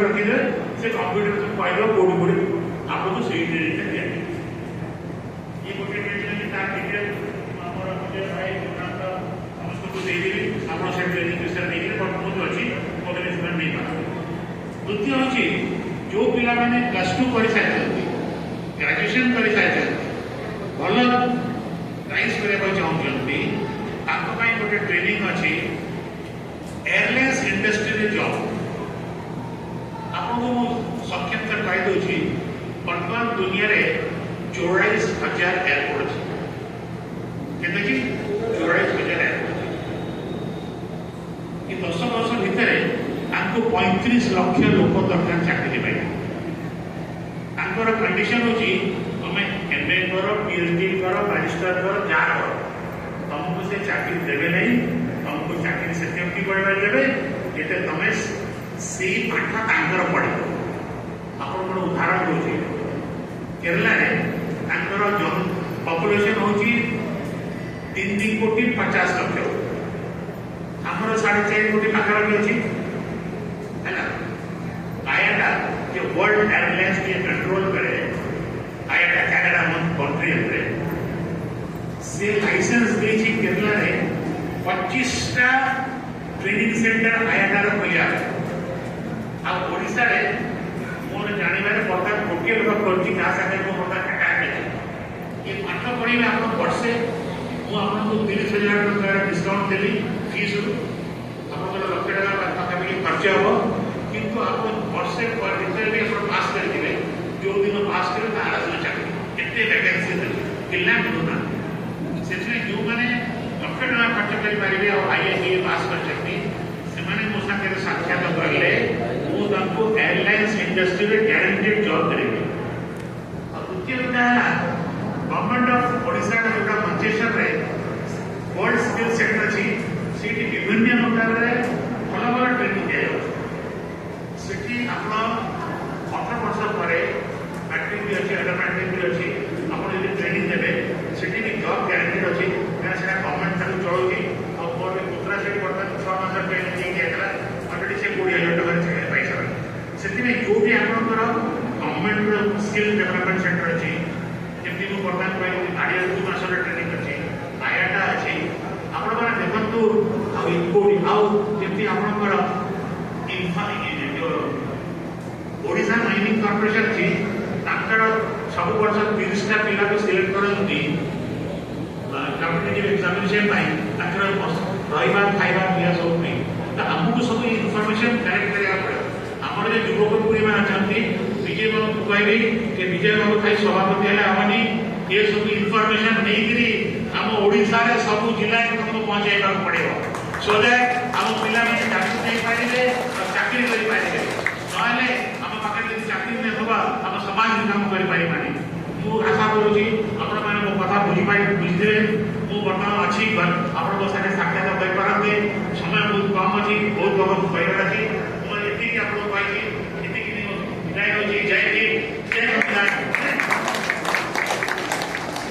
रखिदे से कंप्यूटर से pilo code code आपको सही ट्रेनिंग दिया ये गोटे ट्रेनिंग तार डिटेल हमर मुझे भाई गुणांक समस्त को दे देबी आपण से ट्रेनिंग विषय दे के बहुत अछि मोबिलाइजेशन नहीं पाए द्वितीय अछि जो पिला माने प्लस 2 कर साइते ग्रेजुएशन कर साइते भल प्राइस करे चाहते आपको पाई गोटे ट्रेनिंग अछि एयरलाइंस इंडस्ट्री रे जॉब आपको संक्षेप कर कहि दोछि वर्तमान दुनिया रे 44,000 एयरपोर्ट अछि केते कि 44,000 एयरपोर्ट कि 10 वर्ष भितर आपको 35 लाख लोक दरकार चाकरी पाइबे तांकर कंडीशन होछि तमे एमए करो पीएचडी करो मास्टर करो जा करो तुमको से चाकरी देवे नहीं तुमको चाकरी से केमती पढ़वा देवे जेते तमे सी पाठ तांकर पढ़े आपण को उदाहरण दोछि केरला रे तांकर जन पॉपुलेशन होछि 3 कोटी 50 लाख हमर 4.5 कोटी पाखर अछि हैना आयाटा जो वर्ल्ड एयरलाइंस के कंट्रोल करे आयाटा कनाडा मन कंट्री रे से लाइसेंस देछि केरला रे 25 टा ट्रेनिंग सेंटर आयाटा रे खोलिया आ ओडिसा रे मोर जानिबारे बता कोटी लोक करछि का साथे को बता काटा के ये पाठ पढिले आपण वर्षे मु आपन को 30,000 टका डिस्काउंट देली फीस आपन लक्ष टका पाखा खर्च हो किंतु आपण वर्षे पर रिटर्न अपन पास कर दिले जो दिन पास करे ता आराम चाकरी केते वैकेंसी दे किल्ला मिलुना सेथि जो माने लक्ष टका खर्च कर पारिबे और आईआईटी पास कर सकती से माने मो साथे साक्षात करले मु तांको एयरलाइंस इंडस्ट्री रे गारंटेड जॉब देबे और द्वितीय होता है गवर्नमेंट ऑफ ओडिशा का जोटा मंचेस्टर रे वर्ल्ड स्किल सेंटर छी सीटी विभिन्न प्रकार रे भल भल ट्रेनिंग दिया सेठी आपण 18 वर्ष परे मैट्रिक भी अछि अंडर मैट्रिक भी अछि आपण यदि ट्रेनिंग देबे सेठी भी जॉब गारंटेड अछि ना सेटा गवर्नमेंट ताकू चलोगी और मोर पुत्रा से वर्तमान 6 मास ट्रेनिंग दे गेला ऑलरेडी से 20,000 टका छे पैसा सेठी में जो भी आपण कर गवर्नमेंट स्किल डेवलपमेंट सेंटर अछि जेमि को वर्तमान पय आडिया 2 मास ट्रेनिंग अछि आयाटा अछि आपण माने देखंतु आ इनकोडी आउ जेमि आपण कर ओडिशा माइनिंग कॉर्पोरेशन थी तांकर सब वर्ष 30 टा पिला को सिलेक्ट करंती कॉम्पिटिटिव एग्जामिनेशन पाई तांकर रहिबा खाइबा पिया सब नहीं तो हमको सब इंफॉर्मेशन कलेक्ट करिया पड़े हमर जे युवक पुरीमा अछंती विजय बाबू कहबी कि विजय बाबू खाई सभापति हला हमनी ये सब इंफॉर्मेशन नहीं गिरी हम ओडिशा रे सब जिला को हमको पहुंचाइबा पड़ेबो सो दैट हम पिला में चाकरी नहीं पाइले और चाकरी करि पाइले नहले हम पाखे यदि चाकरी नहीं होबा हम समाज में काम करि पाइ मानी मु आशा करूची आपण माने मो कथा बुझी पाइ बुझिले मु वर्तमान अछि आपण को साथे साक्षात करि पारते समय बहुत कम अछि बहुत लोग कहबार अछि